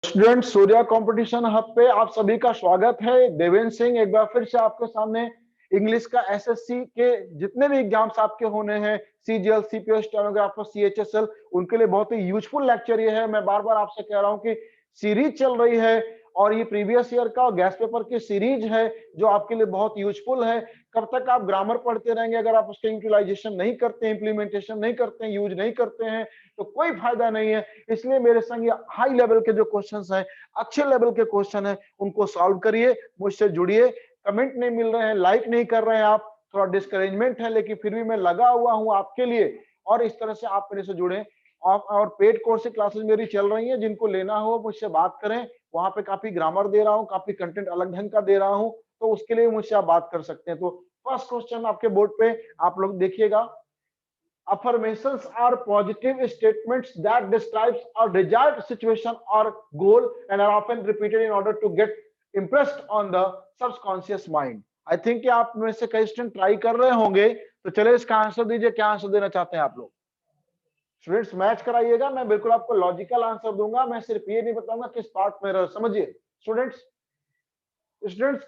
Student Surya competition hub पे आप सभी का स्वागत है। देवेंद्र सिंह एक बार फिर से आपके सामने इंग्लिश का एसएससी के जितने भी एग्जाम्स आपके होने हैं, सीजीएल, सीपीएस, स्टेनोग्राफर, सीएचएसएल, उनके लिए बहुत ही यूजफुल लेक्चर ये है। मैं बार बार आपसे कह रहा हूँ कि सीरीज चल रही है और ये प्रीवियस ईयर का गैस पेपर की सीरीज है जो आपके लिए बहुत यूजफुल है। कब तक आप ग्रामर पढ़ते रहेंगे अगर आप उसके यूटिलाइजेशन नहीं करते हैं, इंप्लीमेंटेशन नहीं करते हैं, यूज नहीं करते हैं तो कोई फायदा नहीं है। इसलिए मेरे संग हाई लेवल के जो क्वेश्चंस हैं, अच्छे लेवल के क्वेश्चन हैं, उनको सॉल्व करिए, मुझसे जुड़िए। कमेंट नहीं मिल रहे हैं, लाइक नहीं कर रहे हैं आप, थोड़ा डिस्करेजमेंट है, लेकिन फिर भी मैं लगा हुआ हूं आपके लिए और इस तरह से आप मेरे से जुड़े। और पेड कोर्स की क्लासेस मेरी चल रही हैं, जिनको लेना हो मुझसे बात करें। वहां पे काफी ग्रामर दे रहा हूँ, काफी कंटेंट अलग ढंग का दे रहा हूँ, तो उसके लिए मुझसे आप बात कर सकते हैं। तो फर्स्ट क्वेश्चन आपके बोर्ड पे आप लोग देखिएगा। Affirmations are positive statements that describes a desired situation or goal and are often repeated in order to get impressed on the subconscious mind. I think कि आप में से कई स्टूडेंट ट्राई कर रहे होंगे, तो चलिए इसका आंसर दीजिए। क्या आंसर देना चाहते हैं आप लोग? स्टूडेंट्स मैच कराइएगा, मैं बिल्कुल आपको लॉजिकल आंसर दूंगा, मैं सिर्फ ये नहीं बताऊंगा किस पार्ट में रह। समझिए स्टूडेंट्स,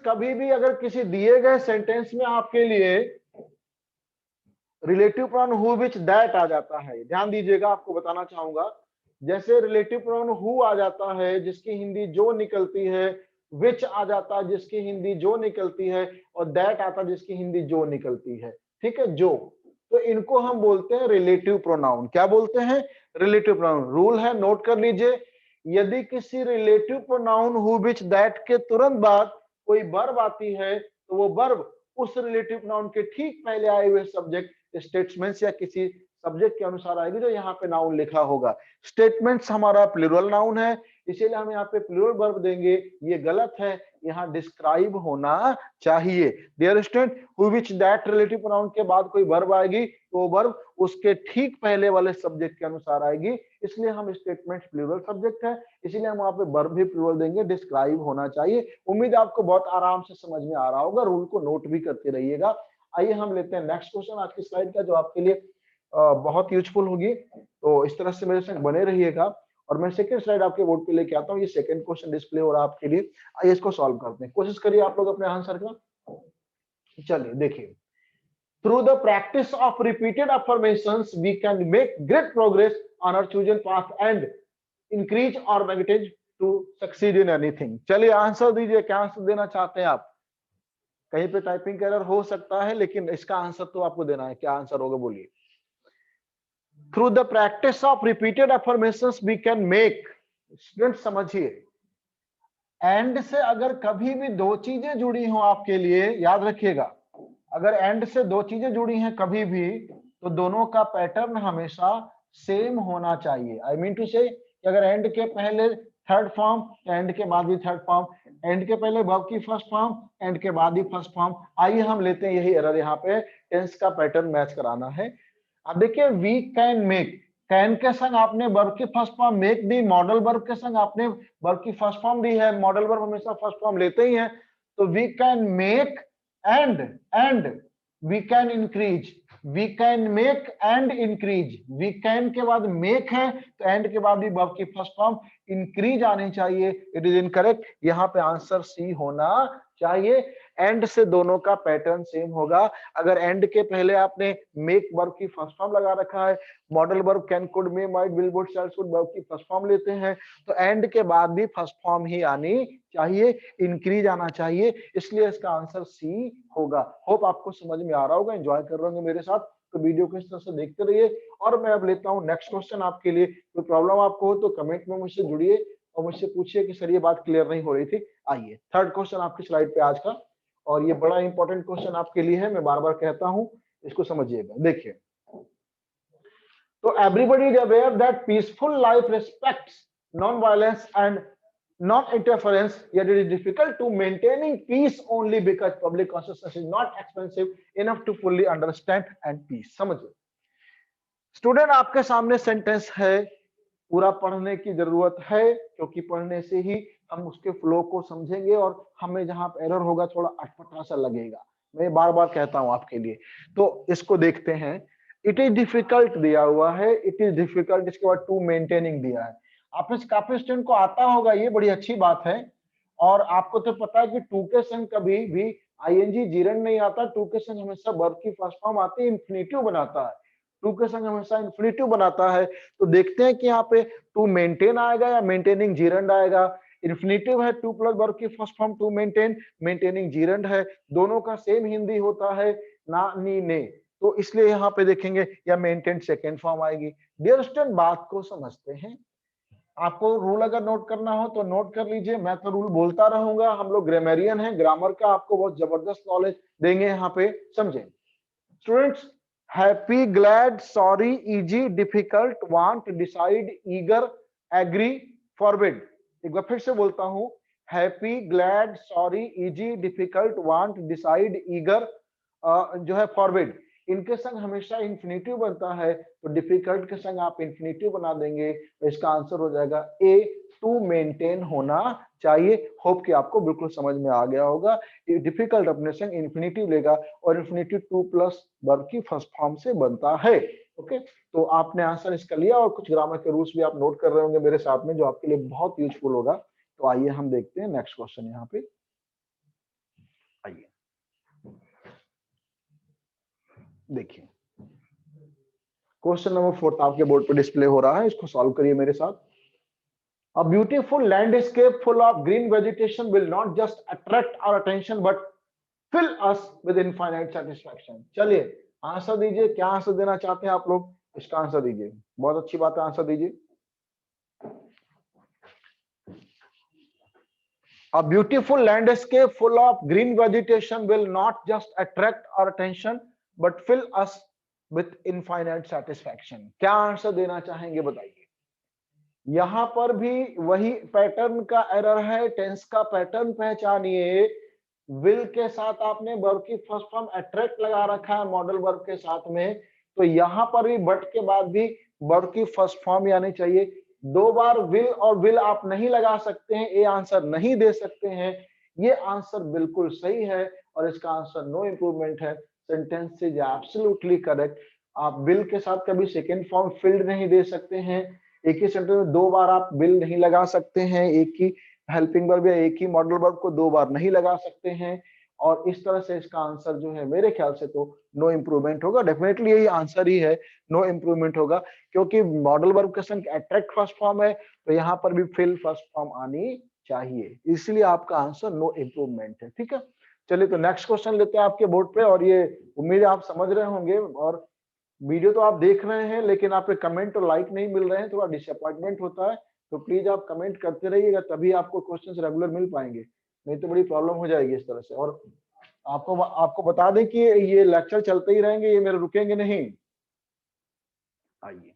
कभी भी अगर किसी दिए गए सेंटेंस में आपके लिए relative pronoun who which that आ जाता है, ध्यान दीजिएगा, आपको बताना चाहूंगा। जैसे रिलेटिव प्रोनाउन हु आ जाता है जिसकी हिंदी जो निकलती है, विच आ जाता है जिसकी हिंदी जो निकलती है, और दैट आता है जिसकी हिंदी जो निकलती है। ठीक है, जो, तो इनको हम बोलते हैं रिलेटिव प्रोनाउन। क्या बोलते हैं? Relative pronoun. रूल है, नोट कर लीजिए, यदि किसी relative pronoun who which that के तुरंत बाद कोई वर्ब आती है तो वो वर्ब उस रिलेटिव प्रोनाउन के ठीक पहले आए हुए सब्जेक्ट, स्टेटमेंट्स या किसी सब्जेक्ट के अनुसार आएगी जो यहाँ पे नाउन लिखा होगा। स्टेटमेंट्स हमारा प्लूरल नाउन है, इसीलिए हम यहाँ पे प्लूरल वर्ब देंगे, ये गलत है, यहाँ डिस्क्राइब होना चाहिए। Dear student, who which that relative pronoun के बाद कोई वर्ब आएगी तो वो वर्ब उसके ठीक पहले वाले सब्जेक्ट के अनुसार आएगी, इसलिए हम स्टेटमेंट प्लूरल सब्जेक्ट है, इसीलिए हम वहां पे वर्ब भी प्लूरल देंगे, डिस्क्राइब होना चाहिए। उम्मीद आपको बहुत आराम से समझ में आ रहा होगा, रूल को नोट भी करते रहिएगा। आइए हम लेते हैं नेक्स्ट क्वेश्चन आज की स्लाइड का, जो आपके लिए बहुत यूजफुल होगी। तो इस तरह से मेरे संग बने रहिएगा और मैं सेकंड स्लाइड आपके बोर्ड पे लेके आता हूँ। ये सेकंड क्वेश्चन डिस्प्ले हो रहा है आपके लिए। आइए इसको सॉल्व करते हैं, कोशिश करिए आप लोग अपने आंसर का। चलिए देखिए, through the practice of repeated affirmations we can make great progress on our chosen path and increase our magnetism to succeed in anything. चलिए आंसर दीजिए, क्या आंसर देना चाहते हैं आप? कहीं पे टाइपिंग एरर हो सकता है, लेकिन इसका आंसर तो आपको देना है। क्या आंसर होगा बोलिए? Through the practice of repeated affirmations we can make. Student समझिए, एंड से अगर कभी भी दो चीजें जुड़ी हो आपके लिए, याद रखिएगा, अगर एंड से दो चीजें जुड़ी हैं कभी भी, तो दोनों का पैटर्न हमेशा सेम होना चाहिए। आई मीन टू से, अगर एंड के पहले थर्ड फॉर्म, एंड के बाद भी थर्ड फॉर्म, एंड के पहले वर्ब की फर्स्ट फॉर्म, एंड के बाद ही फर्स्ट फॉर्म। आइए हम लेते हैं यही एरर, यहाँ पे टेंस का पैटर्न मैच कराना है। अब देखिए, वी कैन मेक, कैन के संग आपने वर्ब की फर्स्ट फॉर्म मेक दी, मॉडल वर्ब के संग आपने वर्ब की फर्स्ट फॉर्म दी है, मॉडल वर्ब हमेशा फर्स्ट फॉर्म लेते ही हैं। तो we can make and we can increase, we can make and increase. We can के बाद मेक है तो एंड के बाद भी वर्ब की फर्स्ट फॉर्म इंक्रीज आनी चाहिए। इट इज इनकरेक्ट, यहाँ पे आंसर सी होना चाहिए। एंड से दोनों का पैटर्न सेम होगा। अगर एंड के पहले आपने मेक वर्ब की फर्स्ट फॉर्म लगा रखा है, modal verb can, could, may, might, will, would, shall, should verb की फर्स्ट फॉर्म लेते हैं, तो एंड के बाद भी फर्स्ट फॉर्म ही आनी चाहिए, इंक्रीज आना चाहिए, इसलिए इसका आंसर सी होगा। होप आपको समझ में आ रहा होगा, एंजॉय कर रहे होंगे मेरे साथ, तो वीडियो को इस तरह से देखते रहिए। और मैं अब लेता हूँ नेक्स्ट क्वेश्चन आपके लिए। कोई प्रॉब्लम आपको हो तो कमेंट में मुझसे जुड़िए और मुझसे पूछिए कि सर ये बात क्लियर नहीं हो रही थी। आइए थर्ड क्वेश्चन आपकी स्लाइड पे आज का, और ये बड़ा इंपॉर्टेंट क्वेश्चन आपके लिए है, मैं बार बार कहता हूं, इसको समझिएगा। देखिए, तो everybody is aware that peaceful life respects non violence and non interference, yet it is difficult to maintaining peace only because public consciousness is not expensive enough to fully understand and peace। समझिए student, आपके सामने sentence है, पूरा पढ़ने की जरूरत है, क्योंकि पढ़ने से ही हम उसके फ्लो को समझेंगे और हमें जहां एरर होगा थोड़ा अटपटा सा लगेगा। मैं बार बार कहता हूं आपके लिए। तो इसको देखते हैं। इट इज डिफिकल्ट दिया हुआ है, इट इज डिफिकल्ट, इसके बाद टू मेंटेनिंग दिया है। आप में से काफी स्टूडेंट को आता होगा, ये बड़ी अच्छी बात है। और आपको तो पता है कि टू के संग कभी भी आईएनजी जीरन नहीं आता, टू के संग हमेशा वर्ब की फर्स्ट फॉर्म आती है, इंफिनिटिव बनाता है, टू के संग हमेशा इंफिनिटिव बनाता है। तो देखते हैं कि यहाँ पे टू मेंटेन आएगा या मेंटेनिंग जीरंड आएगा। इंफिनिटिव है, टू प्लस वर्ब की first form to maintain, maintaining gerund है, दोनों का सेम हिंदी होता है ना नी ने, तो इसलिए यहाँ पे देखेंगे या मेंटेन सेकेंड फॉर्म आएगी। डियर स्टूडेंट, बात को समझते हैं। आपको रूल अगर नोट करना हो तो नोट कर लीजिए, मैं तो रूल बोलता रहूंगा, हम लोग ग्रामरियन हैं, ग्रामर का आपको बहुत जबरदस्त नॉलेज देंगे यहाँ पे, समझे students. Happy, glad, sorry, easy, difficult, want, decide, eager, agree, forbid. एक बार फिर से बोलता हूं, happy, glad, sorry, easy, difficult, want, decide, eager, जो है फॉरबिड, इनके संग हमेशा इंफिनिटिव बनता है, तो डिफिकल्ट के संग आप इंफिनिटिव बना देंगे, तो इसका आंसर हो जाएगा ए, टू मेंटेन होना चाहिए। होप कि आपको बिल्कुल समझ में आ गया होगा। डिफिकल्ट अपने संग इंफिनिटिव लेगा और इंफिनिटिव टू प्लस वर्ब की फर्स्ट फॉर्म से बनता है। ओके, तो आपने आंसर इसका लिया और कुछ ग्रामर के रूल्स भी आप नोट कर रहे होंगे मेरे साथ में, जो आपके लिए बहुत यूजफुल होगा। तो आइए हम देखते हैं नेक्स्ट क्वेश्चन यहाँ पे। आइए देखिए, क्वेश्चन नंबर 4 आपके बोर्ड पर डिस्प्ले हो रहा है, इसको सॉल्व करिए मेरे साथ। A beautiful landscape full of green vegetation will not just attract our attention but fill us with infinite satisfaction। चलिए आंसर दीजिए, क्या आंसर देना चाहते हैं आप लोग, इसका आंसर दीजिए। बहुत अच्छी बात है, आंसर दीजिए। A beautiful landscape full of green vegetation will not just attract our attention but fill us with infinite satisfaction। क्या आंसर देना चाहेंगे बताइए। यहां पर भी वही पैटर्न का एरर है, टेंस का पैटर्न पहचानिए। विल के साथ आपने वर्ब की फर्स्ट फॉर्म अट्रैक्ट लगा रखा है मॉडल वर्ब के साथ में, तो यहां पर भी बट के बाद भी वर्ब की फर्स्ट फॉर्म आनी चाहिए। दो बार विल और विल आप नहीं लगा सकते हैं, ये आंसर नहीं दे सकते हैं। ये आंसर बिल्कुल सही है और इसका आंसर नो इंप्रूवमेंट है। Sentence is absolutely correct. आप विल के साथ कभी सेकेंड फॉर्म फिल्ड नहीं दे सकते हैं, एक ही सेंटेंस में दो बार आप विल नहीं लगा सकते हैं, एक ही हेल्पिंग वर्ब या एक ही मॉडल वर्ब को दो बार नहीं लगा सकते हैं। और इस तरह से इसका आंसर जो है मेरे ख्याल से तो नो इंप्रूवमेंट होगा। डेफिनेटली यही आंसर ही है, नो इंप्रूवमेंट होगा, क्योंकि मॉडल वर्ब के संग अट्रैक्ट फर्स्ट फॉर्म है, तो यहाँ पर भी फिल फर्स्ट फॉर्म आनी चाहिए, इसलिए आपका आंसर नो इंप्रूवमेंट है। ठीक है, चलिए तो नेक्स्ट क्वेश्चन लेते हैं आपके बोर्ड पे। और ये उम्मीद है आप समझ रहे होंगे, और वीडियो तो आप देख रहे हैं लेकिन आपके कमेंट और लाइक नहीं मिल रहे हैं, थोड़ा डिसअपॉइंटमेंट होता है। तो प्लीज आप कमेंट करते रहिएगा, तभी आपको क्वेश्चंस रेगुलर मिल पाएंगे, नहीं तो बड़ी प्रॉब्लम हो जाएगी इस तरह से। और आपको आपको बता दें कि ये लेक्चर चलते ही रहेंगे, ये मेरे रुकेंगे नहीं। आइए,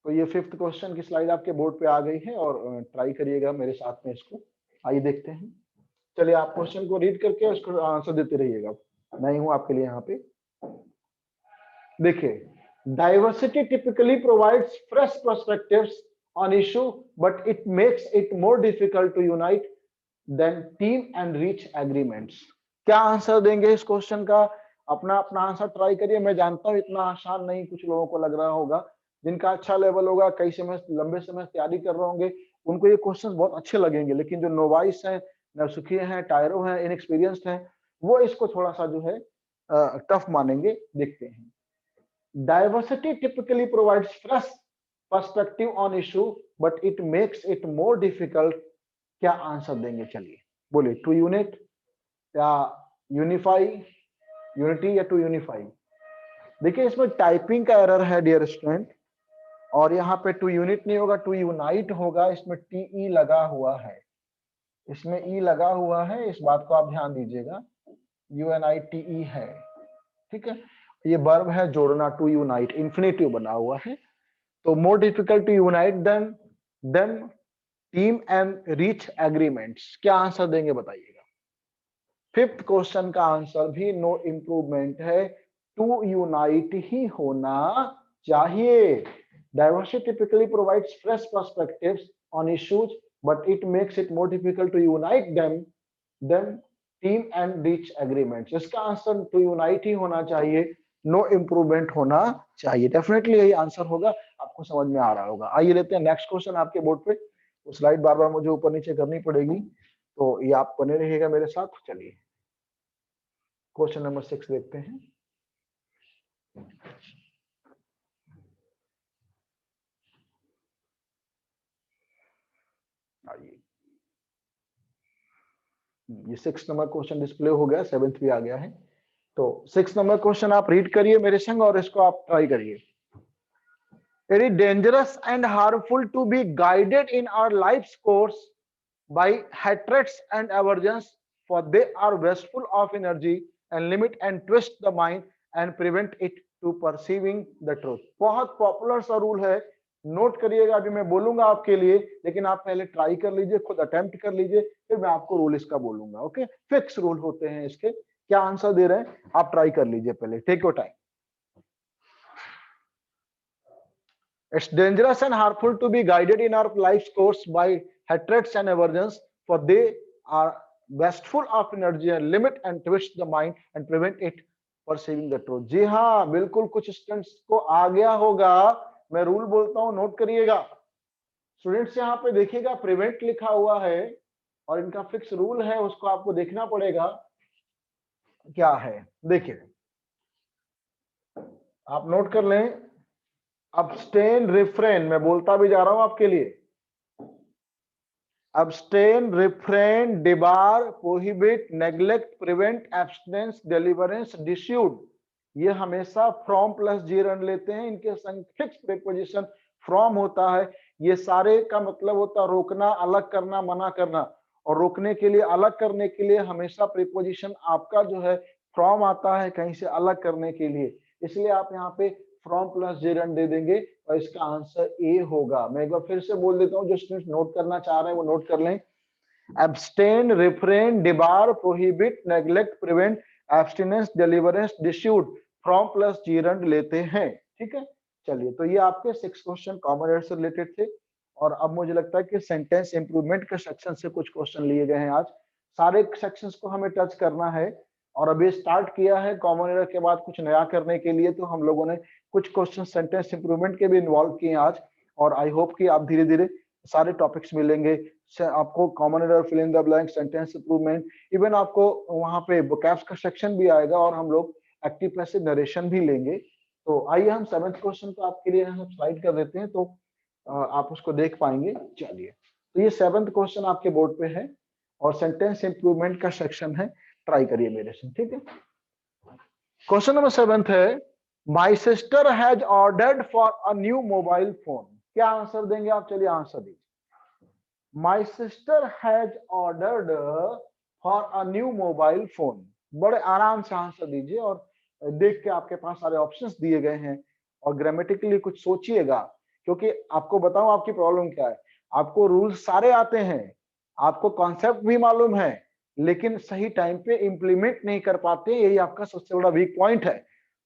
तो ये 5th क्वेश्चन की स्लाइड आपके बोर्ड पे आ गई है और ट्राई करिएगा मेरे साथ में इसको। आइए देखते हैं। चलिए आप क्वेश्चन को रीड करके उसको आंसर देते रहिएगा, मैं ही हूं आपके लिए यहाँ पे। देखिए, diversity typically provides fresh perspectives on issue but it makes it more difficult to unite than team and reach agreements। क्या आंसर देंगे इस क्वेश्चन का, अपना अपना आंसर ट्राई करिए। मैं जानता हूं इतना आसान नहीं कुछ लोगों को लग रहा होगा, जिनका अच्छा लेवल होगा, कई समय लंबे समय तैयारी कर रहे होंगे, उनको ये क्वेश्चन बहुत अच्छे लगेंगे, लेकिन जो नोवाइस हैं, नवसिखिए हैं, टायरो हैं, इनएक्सपीरियंस्ड हैं, वो इसको थोड़ा सा जो है टफ मानेंगे। देखते हैं। Diversity typically provides fresh perspective on issue, but it makes it more difficult। क्या आंसर देंगे, चलिए बोलिए। टू यूनिट या यूनिफाई, यूनिटी या टू यूनिफाई। देखिए इसमें टाइपिंग का एरर है डियर स्टूडेंट, और यहाँ पे टू यूनिट नहीं होगा, टू यूनाइट होगा। इसमें टी लगा हुआ है, इसमें ई लगा हुआ है, इस बात को आप ध्यान दीजिएगा। UNITE है, ठीक है। ये वर्ब है जोड़ना, टू यूनाइट, इंफिनिटिव बना हुआ है। तो more difficult to unite then team and reach agreements. क्या आंसर देंगे बताइएगा। 5th क्वेश्चन का आंसर भी नो इंप्रूवमेंट है, टू यूनाइट ही होना चाहिए। Diversity typically provides fresh perspectives on issues but it makes it more difficult to unite them team and reach agreements. इसका आंसर टू यूनाइट ही होना चाहिए। नो इम्प्रूवमेंट होना चाहिए। डेफिनेटली यही आंसर होगा, आपको समझ में आ रहा होगा। आइए लेते हैं नेक्स्ट क्वेश्चन आपके बोर्ड पे। वो स्लाइड बार बार मुझे ऊपर नीचे करनी पड़ेगी, तो ये आप बने रहिएगा मेरे साथ। चलिए क्वेश्चन नंबर 6 देखते हैं। आइए, ये 6 नंबर क्वेश्चन डिस्प्ले हो गया, 7th भी आ गया है। तो 6 नंबर क्वेश्चन आप रीड करिए मेरे संग और इसको आप ट्राई करिए। It is dangerous and harmful to be guided in our life's course by hatreds and aversions, for they are wasteful of energy and limit and twist the mind and prevent it to perceiving the truth। बहुत popular सा rule है, note करिएगा। अभी मैं बोलूंगा आपके लिए, लेकिन आप पहले ट्राई कर लीजिए, खुद अटेम्प्ट कर लीजिए, फिर मैं आपको रूल इसका बोलूंगा। ओके, फिक्स रूल होते हैं इसके। क्या आंसर दे रहे हैं आप ट्राई कर लीजिए पहले, take your time. It's dangerous and harmful to be guided in our life's course by hatreds and aversions, for they are wasteful of energy and limit and twist the mind and prevent it perceiving the truth। जी हाँ, बिल्कुल कुछ students को आ गया होगा। मैं rule बोलता हूं, note करिएगा। स्टूडेंट्स यहाँ पे देखिएगा प्रिवेंट लिखा हुआ है और इनका फिक्स रूल है, उसको आपको देखना पड़ेगा क्या है। देखिए, आप नोट कर लें। अब्सटेन, रिफ्रेन, मैं बोलता भी जा रहा हूं आपके लिए। abstain, refrain, debar, prohibit, neglect, prevent, abstinence, deliverance, dissuade, ये हमेशा फ्रॉम प्लस जीरन लेते हैं। इनके संग फिक्स प्रीपोजिशन फ्रॉम होता है। ये सारे का मतलब होता है रोकना, अलग करना, मना करना। और रोकने के लिए, अलग करने के लिए हमेशा प्रीपोजिशन आपका जो है फ्रॉम आता है, कहीं से अलग करने के लिए। इसलिए आप यहाँ पे फ्रॉम प्लस जेरन दे देंगे और इसका आंसर ए होगा। मैं एक बार फिर से बोल देता हूँ, जो स्टूडेंट नोट करना चाह रहे हैं वो नोट कर लें। Abstain, refrain, debar, prohibit, neglect, prevent, abstinence, deliverance, dissuade, from plus gerund लेते हैं। ठीक है, चलिए, तो ये आपके 6 क्वेश्चन कॉमन एरर से रिलेटेड थे। और अब मुझे लगता है कि सेंटेंस इंप्रूवमेंट के सेक्शन से कुछ क्वेश्चन लिए गए हैं आज। सारे सेक्शंस को हमें टच करना है और अभी स्टार्ट किया है कॉमन एरर के बाद कुछ नया करने के लिए। तो हम लोगों ने कुछ क्वेश्चन सेंटेंस इंप्रूवमेंट के भी इन्वॉल्व किए आज, और आई होप कि आप धीरे धीरे सारे टॉपिक्स मिलेंगे आपको। Common error, fill in the blank, sentence improvement, even आपको वहां पे वोकैब्स का सेक्शन भी आएगा और हम लोग एक्टिव पैसिव नरेशन भी लेंगे। तो आइए हम 7th क्वेश्चन को आपके लिए हम स्लाइड कर देते हैं, तो आप उसको देख पाएंगे। चलिए, तो ये 7th क्वेश्चन आपके बोर्ड पे है और सेंटेंस इंप्रूवमेंट का सेक्शन है। ट्राई करिए मेरे से, ठीक है। क्वेश्चन नंबर 7 है, my sister has ordered for a new mobile phone. क्या आंसर देंगे आप? चलिए आंसर दीजिए। My sister has ordered for a new mobile phone. बड़े आराम से आंसर दीजिए और देख के आपके पास सारे ऑप्शंस दिए गए हैं और ग्रामेटिकली कुछ सोचिएगा, क्योंकि आपको बताऊं आपकी प्रॉब्लम क्या है। आपको रूल्स सारे आते हैं, आपको कॉन्सेप्ट भी मालूम है, लेकिन सही टाइम पे इंप्लीमेंट नहीं कर पाते। यही आपका सबसे बड़ा वीक पॉइंट है।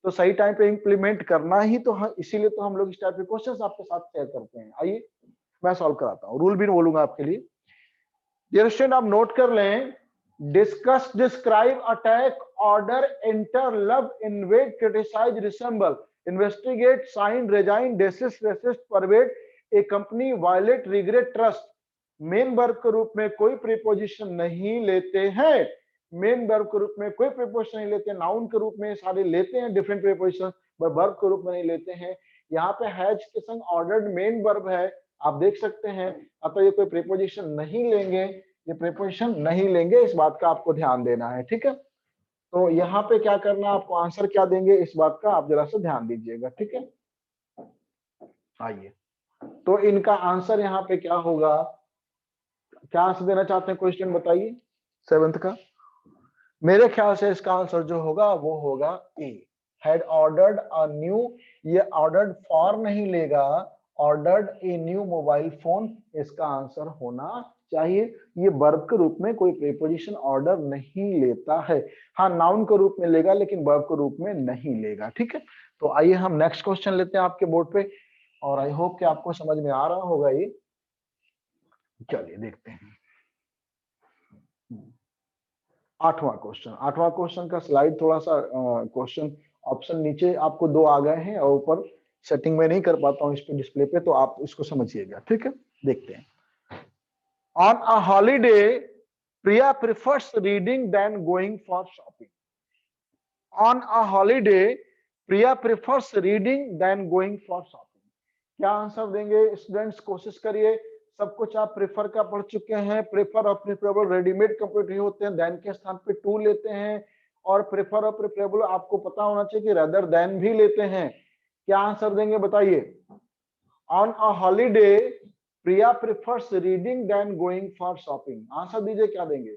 तो सही टाइम पे इंप्लीमेंट करना ही तो, इसीलिए तो हम लोग इस टाइप के क्वेश्चंस आपके साथ शेयर करते हैं। आइए मैं सॉल्व कराता हूँ, रूल भी बोलूंगा आपके लिए। डियर स्टूडेंट, आप नोट कर लें। Discuss, describe, attack, order, enter, love, invade, criticise, resemble, investigate, sign, resign, desist, resist, pervade, accompany, violate, regret, trust. Main verb के रूप में कोई प्रीपोजिशन नहीं लेते हैं। मेन वर्ब के रूप में कोई प्रीपोजिशन नहीं लेते हैं। नाउन के रूप में सारे लेते हैं डिफरेंट प्रीपोजिशन, पर वर्ब के रूप में नहीं लेते हैं। यहाँ पे हैज के संग ऑर्डर्ड मेन वर्ब है, आप देख सकते हैं। अतः ये कोई प्रीपोजिशन नहीं लेंगे, ये प्रीपोजिशन नहीं लेंगे, इस बात का आपको ध्यान देना है। ठीक है, तो यहाँ पे क्या करना, आपको आंसर क्या देंगे इस बात का आप जरा सा ध्यान दीजिएगा। ठीक है, आइए, तो इनका आंसर यहाँ पे क्या होगा? क्या आंसर देना चाहते हैं क्वेश्चन बताइए 7th का। मेरे ख्याल से इसका आंसर जो होगा वो होगा ए, हैड ऑर्डर्ड अ न्यू। ये ऑर्डर्ड फॉर नहीं लेगा, ordered a new mobile phone इसका आंसर होना चाहिए। ये वर्ब के रूप में कोई प्रीपोजिशन ऑर्डर नहीं लेता है। हाँ, नाउन के रूप में लेगा लेकिन वर्ब के रूप में नहीं लेगा। ठीक है, तो आइए हम नेक्स्ट क्वेश्चन लेते हैं आपके बोर्ड पे, और आई होप कि आपको समझ में आ रहा होगा ये। चलिए देखते हैं 8वां क्वेश्चन। 8वां क्वेश्चन का स्लाइड थोड़ा सा क्वेश्चन ऑप्शन नीचे आपको 2 आ गए हैं और ऊपर सेटिंग में नहीं कर पाता हूँ इस पे डिस्प्ले पे, तो आप इसको समझिएगा, ठीक है। देखते हैं। On a holiday Priya prefers reading than going for shopping. On a holiday Priya prefers reading than going for shopping. क्या आंसर देंगे स्टूडेंट्स, कोशिश करिए। सब कुछ आप प्रेफर का पढ़ चुके हैं। प्रेफर और प्रेफरेबल रेडीमेड कंप्लीट ही होते हैं, देन के स्थान पे टू लेते हैं। और प्रेफर और प्रेफरेबल आपको पता होना चाहिए कि रदर देन भी लेते हैं। क्या आंसर देंगे बताइए। On a holiday Priya prefers reading than going for shopping. Answer दीजिए, क्या देंगे।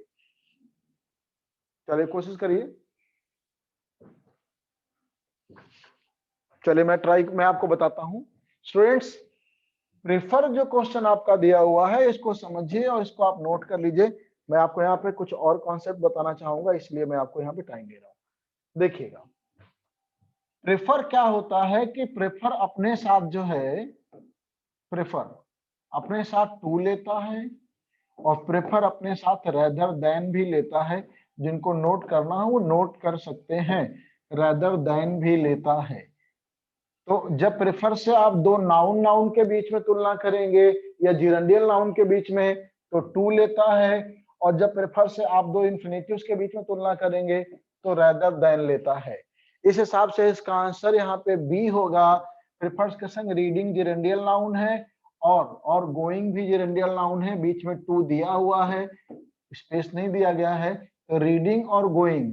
चलिए कोशिश करिए। चलिए मैं आपको बताता हूं स्टूडेंट्स। प्रेफर जो क्वेश्चन आपका दिया हुआ है इसको समझिए और इसको आप नोट कर लीजिए। मैं आपको यहाँ पे कुछ और कॉन्सेप्ट बताना चाहूंगा, इसलिए मैं आपको यहाँ पे टाइम दे रहा हूं। देखिएगा, प्रेफर क्या होता है कि प्रेफर अपने साथ जो है, प्रेफर अपने साथ टू लेता है और प्रेफर अपने साथ रेदर देन भी लेता है। जिनको नोट करना हो वो नोट कर सकते हैं, रेदर देन भी लेता है। तो जब प्रेफर से आप दो नाउन नाउन के बीच में तुलना करेंगे या जिरंडियल नाउन के बीच में तो टू लेता है, और जब प्रेफर से आप दो इंफिनिटिव्स के बीच में तुलना करेंगे तो रेदर देन लेता है। इस हिसाब से इसका आंसर यहाँ पे बी होगा। प्रेफर्स के संग रीडिंग जिरंडियल नाउन है और गोइंग भी जिरंडियल नाउन है, बीच में टू दिया हुआ है, स्पेस नहीं दिया गया है। तो रीडिंग और going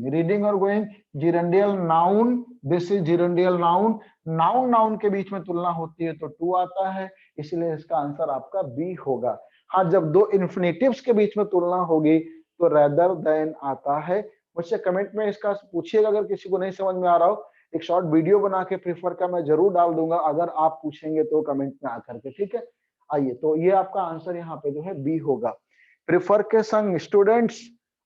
gerundial noun, this is gerundial noun. Noun noun के बीच में तुलना होती है तो टू आता है, इसलिए इसका आंसर आपका बी होगा। हाँ, जब दो इन्फिनिटिव्स के बीच में तुलना होगी तो रेदर देन आता है। मुझसे कमेंट में इसका पूछिएगा, अगर किसी को नहीं समझ में आ रहा हो। एक शॉर्ट वीडियो बना के प्रेफर का मैं जरूर डाल दूंगा, अगर आप पूछेंगे तो कमेंट में आकर के, ठीक है। आइए, तो ये आपका आंसर यहाँ पे जो है बी होगा। प्रेफर के संग स्टूडेंट्स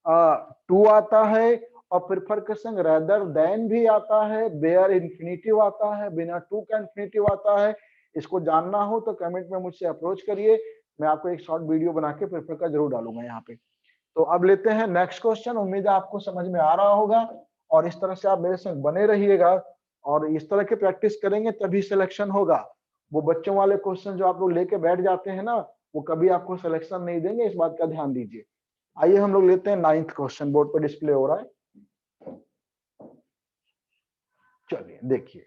टू आता है और प्रेफर के संग रेदर देन भी आता है, बेयर इन्फिनिटिव आता है, बिना टू का इन्फिनिटिव आता है। इसको जानना हो तो कमेंट में मुझसे अप्रोच करिए, मैं आपको एक शॉर्ट वीडियो बना के प्रेफर का जरूर डालूंगा यहाँ पे। तो अब लेते हैं नेक्स्ट क्वेश्चन। उम्मीद है आपको समझ में आ रहा होगा और इस तरह से आप मेरे संग बने रहिएगा और इस तरह की प्रैक्टिस करेंगे तभी सिलेक्शन होगा। वो बच्चों वाले क्वेश्चन जो आप लोग लेके बैठ जाते हैं ना, वो कभी आपको सिलेक्शन नहीं देंगे, इस बात का ध्यान दीजिए। आइए हम लोग लेते हैं 9th क्वेश्चन, बोर्ड पर डिस्प्ले हो रहा है। चलिए देखिए,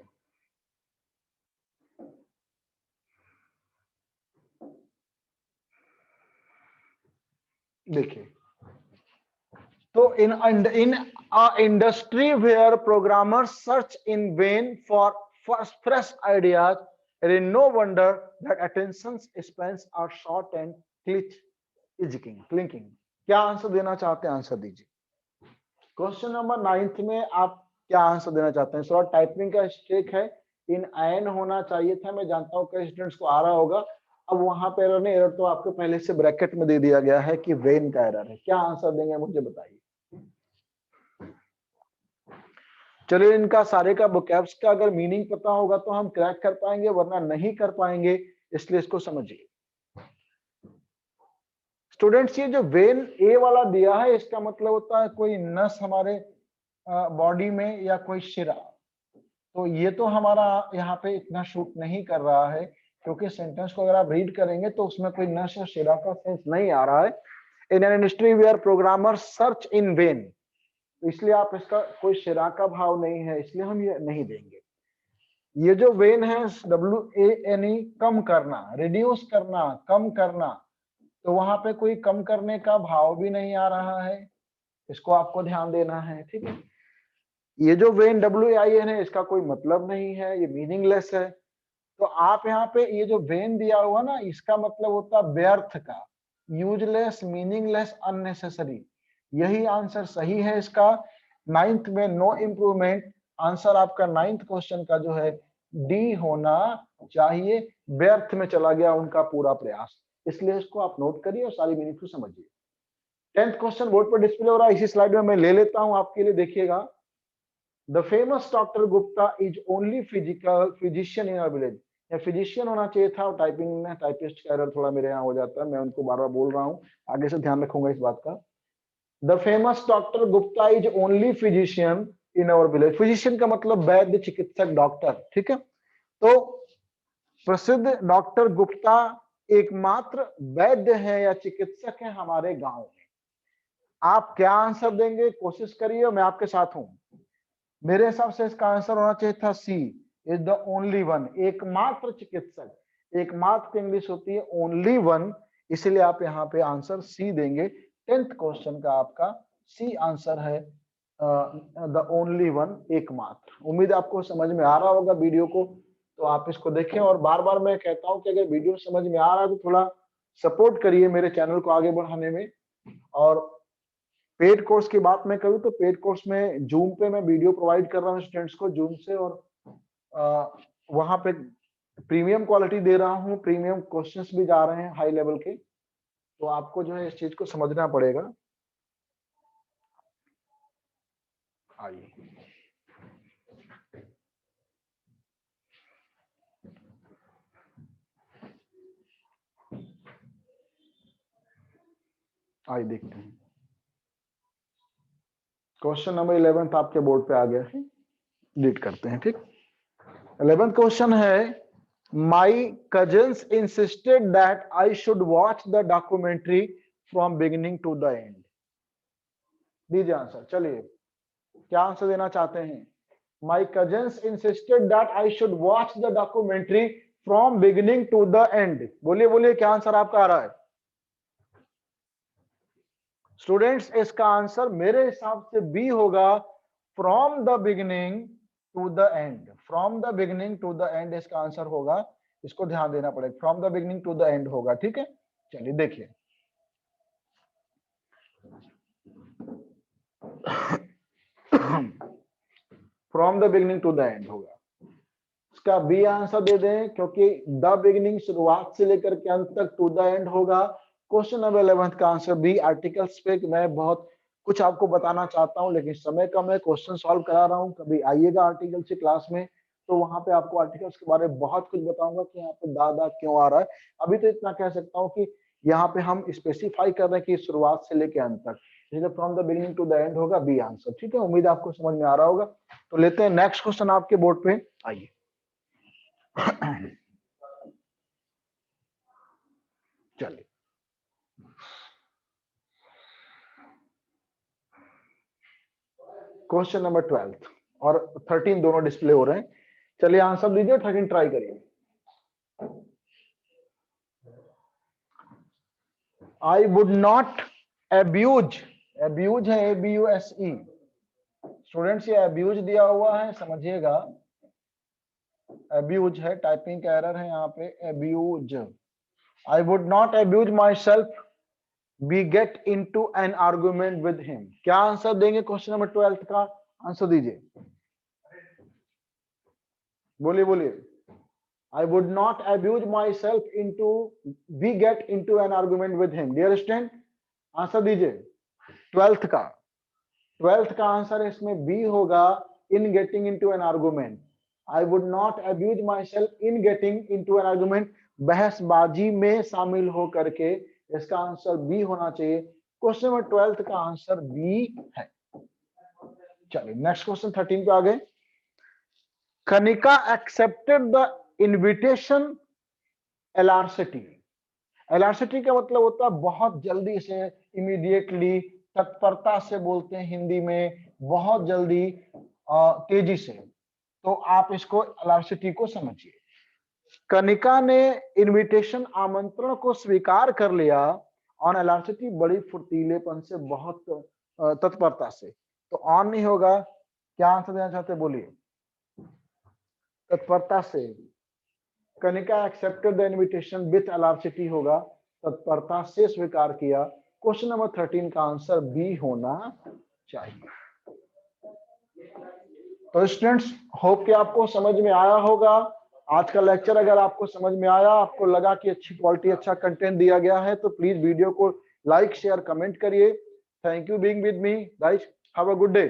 तो in a industry where programmers search in vain for fresh ideas, it is no wonder that attention spans are short and clinking. क्या आंसर देना चाहते हैं, आंसर दीजिए। क्वेश्चन नंबर 9th में आप क्या आंसर देना चाहते हैं। थोड़ा टाइपिंग का स्टेक है, इन एन होना चाहिए था, मैं जानता हूँ कई स्टूडेंट्स को आ रहा होगा। अब वहां पे एरर नहीं, एरर तो आपको पहले से ब्रैकेट में दे दिया गया है कि वेन का एरर है। क्या आंसर देंगे मुझे बताइए। चलिए, इनका सारे का वोकैब्स का अगर मीनिंग पता होगा तो हम क्रैक कर पाएंगे, वरना नहीं कर पाएंगे, इसलिए इसको समझिए। स्टूडेंट्स, ये जो वेन ए वाला दिया है इसका मतलब होता है कोई नस हमारे बॉडी में या कोई शिरा। तो ये तो हमारा यहाँ पे इतना शूट नहीं कर रहा है, क्योंकि सेंटेंस को अगर आप रीड करेंगे तो उसमें कोई नस या शिरा का सेंस नहीं आ रहा है। In an industry where programmer search in vain, तो इसलिए आप इसका कोई शिरा का भाव नहीं है, इसलिए हम ये नहीं देंगे। ये जो वेन है WANE, कम करना, रिड्यूस करना, कम करना, तो वहां पे कोई कम करने का भाव भी नहीं आ रहा है, इसको आपको ध्यान देना है, ठीक है। ये जो वेन WAIN है इसका कोई मतलब नहीं है, ये मीनिंगलेस है। तो आप यहाँ पे ये जो वेन दिया हुआ ना, इसका मतलब होता है व्यर्थ का, यूजलेस, मीनिंगलेस, अननेसेसरी। यही आंसर सही है इसका। 9th में नो इम्प्रूवमेंट, आंसर आपका 9th क्वेश्चन का जो है डी होना चाहिए। व्यर्थ में चला गया उनका पूरा प्रयास, इसलिए इसको आप नोट करिए और सारी मीनिंग को समझिए। 10th क्वेश्चन बोर्ड पर डिस्प्ले हो रहा है, इसी स्लाइड में मैं ले लेता हूं आपके लिए, देखिएगा। The famous doctor Gupta is only physician in our village. या फिजिशियन होना चाहिए था, और टाइपिंग में टाइपिस्ट का एरर थोड़ा मेरे यहाँ हो जाता है, मैं उनको बार बार बोल रहा हूँ, आगे से ध्यान रखूंगा इस बात का। The famous doctor Gupta is only physician in our village. Physician का मतलब वैद्य, चिकित्सक, डॉक्टर, ठीक है। तो प्रसिद्ध डॉक्टर गुप्ता एकमात्र वैद्य है या चिकित्सक है हमारे गांव में। आप क्या आंसर देंगे कोशिश करिए, मैं आपके साथ हूं। मेरे हिसाब से इसका आंसर होना चाहिए था सी, इज द ओनली वन, एकमात्र चिकित्सक। एकमात्र इंग्लिश होती है ओनली वन, इसलिए आप यहाँ पे आंसर सी देंगे। 10th क्वेश्चन का आपका सी आंसर है, द ओनली वन, एकमात्र। उम्मीद आपको समझ में आ रहा होगा वीडियो को, तो आप इसको देखें। और बार बार मैं कहता हूं कि अगर वीडियो समझ में आ रहा है तो थोड़ा सपोर्ट करिए मेरे चैनल को आगे बढ़ाने में। और पेड कोर्स की बात मैं करूं तो पेड कोर्स में जूम पे मैं वीडियो प्रोवाइड कर रहा हूं स्टूडेंट्स को जूम से, और वहां पे प्रीमियम क्वालिटी दे रहा हूं, प्रीमियम क्वेश्चंस भी जा रहे हैं हाई लेवल के। तो आपको जो है इस चीज को समझना पड़ेगा। आइए आइए देखते हैं। क्वेश्चन नंबर 11 आपके बोर्ड पे आ गया है, रीड करते हैं, ठीक। 11th क्वेश्चन है, my cousins insisted that I should watch the documentary from beginning to the end. दीजिए आंसर, चलिए क्या आंसर देना चाहते हैं। My cousins insisted that I should watch the documentary from beginning to the end. बोलिए बोलिए क्या आंसर आपका आ रहा है स्टूडेंट्स। इसका आंसर मेरे हिसाब से बी होगा, from the beginning to the end. From the beginning to the end इसका आंसर होगा, इसको ध्यान देना पड़ेगा, from the beginning to the end होगा, ठीक है। चलिए देखिए, from the beginning to the end होगा, इसका बी आंसर दे दें, क्योंकि द बिगिनिंग शुरुआत से लेकर के अंत तक, टू द एंड होगा। क्वेश्चन नंबर 11 का आंसर बी। आर्टिकल्स पे मैं बहुत कुछ आपको बताना चाहता हूं, लेकिन समय कम है, क्वेश्चन सॉल्व करा रहा हूं। कभी आइएगा आर्टिकल से क्लास में, तो वहां पे आपको आर्टिकल्स के बारे में बहुत कुछ बताऊंगा कि यहाँ पे दादा क्यों आ रहा है। अभी तो इतना कह सकता हूँ कि यहाँ पे हम स्पेसिफाई कर रहे हैं कि शुरुआत से लेकर अंत तक, इसलिए from the beginning to the end होगा बी आंसर, ठीक है। उम्मीद आपको समझ में आ रहा होगा। तो लेते हैं नेक्स्ट क्वेश्चन आपके बोर्ड पे, आइए। चलिए, क्वेश्चन नंबर 12 और 13 दोनों डिस्प्ले हो रहे हैं। चलिए आंसर दीजिए, 13 ट्राई करिए। आई वुड नॉट अब्यूज, अब्यूज है ABUSE स्टूडेंट्स, ये अब्यूज दिया हुआ है, समझिएगा। अब्यूज है, टाइपिंग का एरर है यहाँ पे, abuse. I would not abuse myself be get into an argument with him. क्या आंसर देंगे क्वेश्चन नंबर 12 का, आंसर दीजिए, बोलिए बोलिए। I would not abuse myself into we get into an argument with him. Dear student, answer दीजिए 12th का। 12th का answer इसमें बी होगा, in getting into an argument. I would not abuse myself in getting into an argument. बहसबाजी में शामिल हो करके, इसका आंसर बी होना चाहिए। क्वेश्चन नंबर 12th का आंसर बी है। चलिए नेक्स्ट क्वेश्चन 13 पे आ गए। Kanika accepted the invitation alacrity. Alacrity का मतलब होता है बहुत जल्दी से, इमीडिएटली, तत्परता से बोलते हैं हिंदी में, बहुत जल्दी, तेजी से। तो आप इसको एलआरसिटी को समझिए। कनिका ने इनविटेशन, आमंत्रण को स्वीकार कर लिया, ऑन एलआरसिटी, बड़ी फुर्तीलेपन से, बहुत तत्परता से। तो ऑन नहीं होगा, क्या आंसर देना चाहते बोलिए, तत्परता से। Kanika accepted the invitation with alacrity होगा, तत्परता से स्वीकार किया। क्वेश्चन नंबर 13 का आंसर बी होना चाहिए। तो स्टूडेंट्स, होप कि आपको समझ में आया होगा। आज का लेक्चर अगर आपको समझ में आया, आपको लगा कि अच्छी क्वालिटी, अच्छा कंटेंट दिया गया है, तो प्लीज वीडियो को लाइक, शेयर, कमेंट करिए। Thank you being with me guys, have a good day.